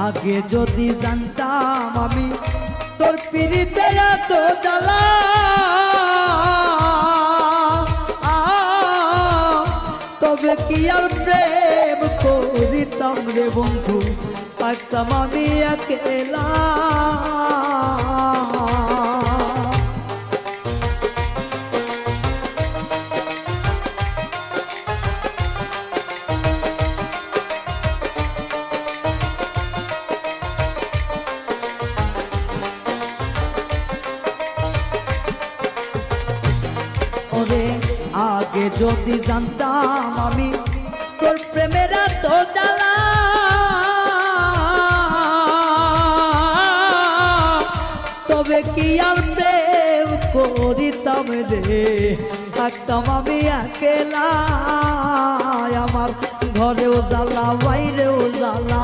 আগে যদি জানতাম আমি তোর পিরিতে এত জ্বালা, তবে কি আর প্রেম করিতাম রে বন্ধু, থাকতাম আমি একলা। আগে যদি জানতাম আমি তোর প্রেমের এত জ্বালা, তবে কি আর প্রেম করিতাম রে, থাকতাম আমি একলা। আমার ঘরেও জ্বালা বাইরেও জ্বালা,